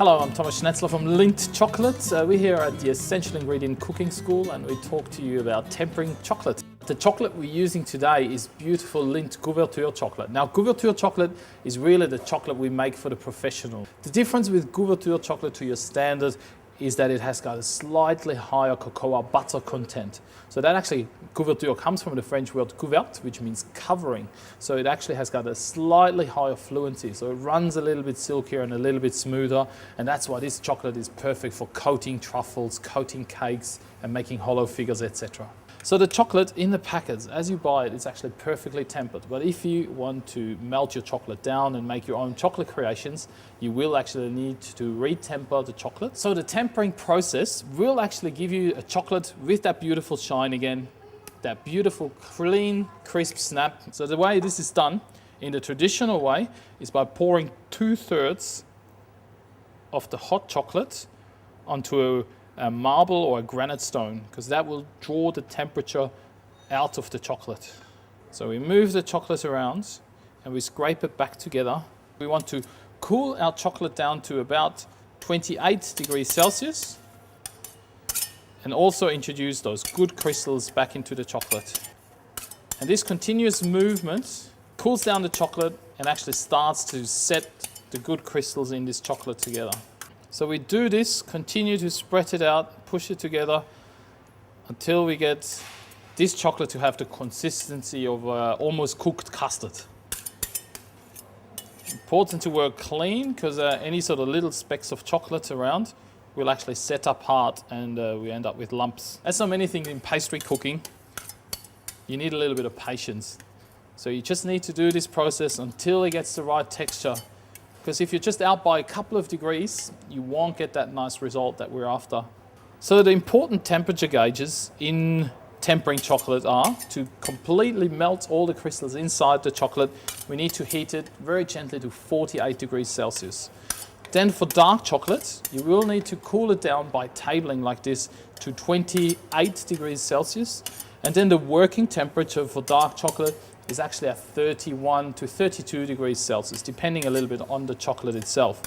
Hello, I'm Thomas Schnetzler from Lindt Chocolate. We're here at the Essential Ingredient Cooking School and we talk to you about tempering chocolate. The chocolate we're using today is beautiful Lindt Couverture chocolate. Now, Couverture chocolate is really the chocolate we make for the professional. The difference with Couverture chocolate to your standard is that it has got a slightly higher cocoa butter content. So that actually, couverture comes from the French word couvert, which means covering. So it actually has got a slightly higher fluency. So it runs a little bit silkier and a little bit smoother. And that's why this chocolate is perfect for coating truffles, coating cakes, and making hollow figures, etc. So the chocolate in the packets, as you buy it, it's actually perfectly tempered. But if you want to melt your chocolate down and make your own chocolate creations, you will actually need to re-temper the chocolate. So the tempering process will actually give you a chocolate with that beautiful shine again, that beautiful clean, crisp snap. So the way this is done in the traditional way is by pouring 2/3 of the hot chocolate onto a marble or a granite stone, because that will draw the temperature out of the chocolate. So we move the chocolate around and we scrape it back together. We want to cool our chocolate down to about 28 degrees Celsius and also introduce those good crystals back into the chocolate. And this continuous movement cools down the chocolate and actually starts to set the good crystals in this chocolate together. So we do this, continue to spread it out, push it together until we get this chocolate to have the consistency of almost cooked custard. Important to work clean, because any sort of little specks of chocolate around will actually set apart and we end up with lumps. As so many things in pastry cooking, you need a little bit of patience. So you just need to do this process until it gets the right texture. Because if you're just out by a couple of degrees, you won't get that nice result that we're after. So the important temperature gauges in tempering chocolate are to completely melt all the crystals inside the chocolate. We need to heat it very gently to 48 degrees Celsius. Then for dark chocolate, you will need to cool it down by tabling like this to 28 degrees Celsius. And then the working temperature for dark chocolate is actually at 31 to 32 degrees Celsius, depending a little bit on the chocolate itself.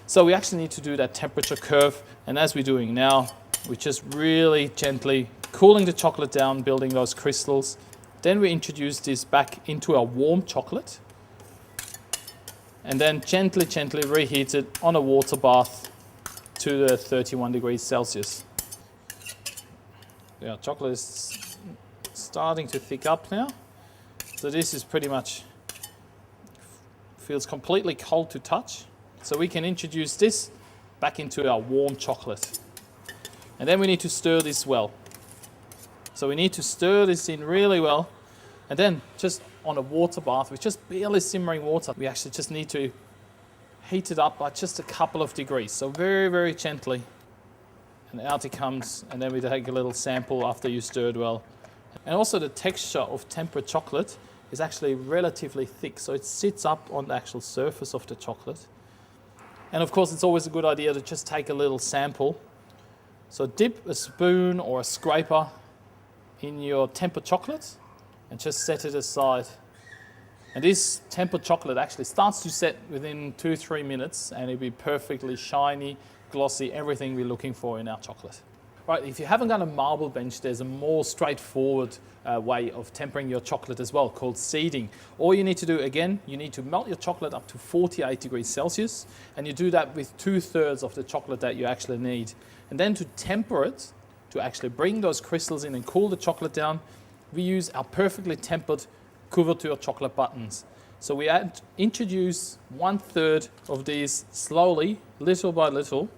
So we actually need to do that temperature curve, and as we're doing now, we're just really gently cooling the chocolate down, building those crystals. Then we introduce this back into our warm chocolate, and then gently reheat it on a water bath to the 31 degrees Celsius. Yeah, chocolate is starting to thick up now. So this is pretty much, feels completely cold to touch. So we can introduce this back into our warm chocolate. And then we need to stir this well. So we need to stir this in really well. And then just on a water bath with just barely simmering water, we actually just need to heat it up by just a couple of degrees. So very, very gently. And out it comes. And then we take a little sample after you stirred well. And also the texture of tempered chocolate is actually relatively thick, so it sits up on the actual surface of the chocolate. And of course, it's always a good idea to just take a little sample. So dip a spoon or a scraper in your tempered chocolate and just set it aside. And this tempered chocolate actually starts to set within 2-3 minutes and it'll be perfectly shiny, glossy, everything we're looking for in our chocolate. Right, if you haven't got a marble bench, there's a more straightforward way of tempering your chocolate as well, called seeding. All you need to do, again, you need to melt your chocolate up to 48 degrees Celsius, and you do that with 2/3 of the chocolate that you actually need. And then to temper it, to actually bring those crystals in and cool the chocolate down, we use our perfectly tempered Couverture chocolate buttons. So we introduce 1/3 of these slowly, little by little,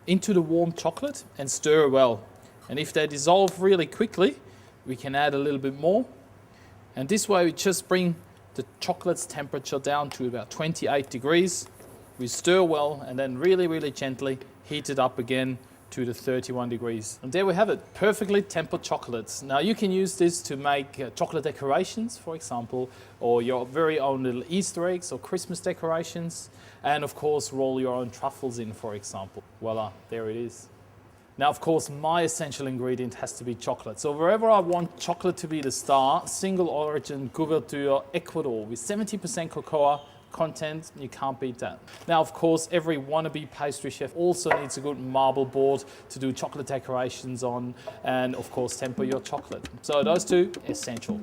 into the warm chocolate and stir well. And if they dissolve really quickly, we can add a little bit more. And this way we just bring the chocolate's temperature down to about 28 degrees. We stir well and then really, really gently heat it up again to the 31 degrees. And there we have it, perfectly tempered chocolates. Now you can use this to make chocolate decorations, for example, or your very own little Easter eggs or Christmas decorations. And of course, roll your own truffles in, for example. Voila, there it is. Now, of course, my essential ingredient has to be chocolate. So wherever I want chocolate to be the star, single origin Couverture Ecuador with 70% cocoa, content, you can't beat that. Now, of course, every wannabe pastry chef also needs a good marble board to do chocolate decorations on, and of course, temper your chocolate. So those two, essential.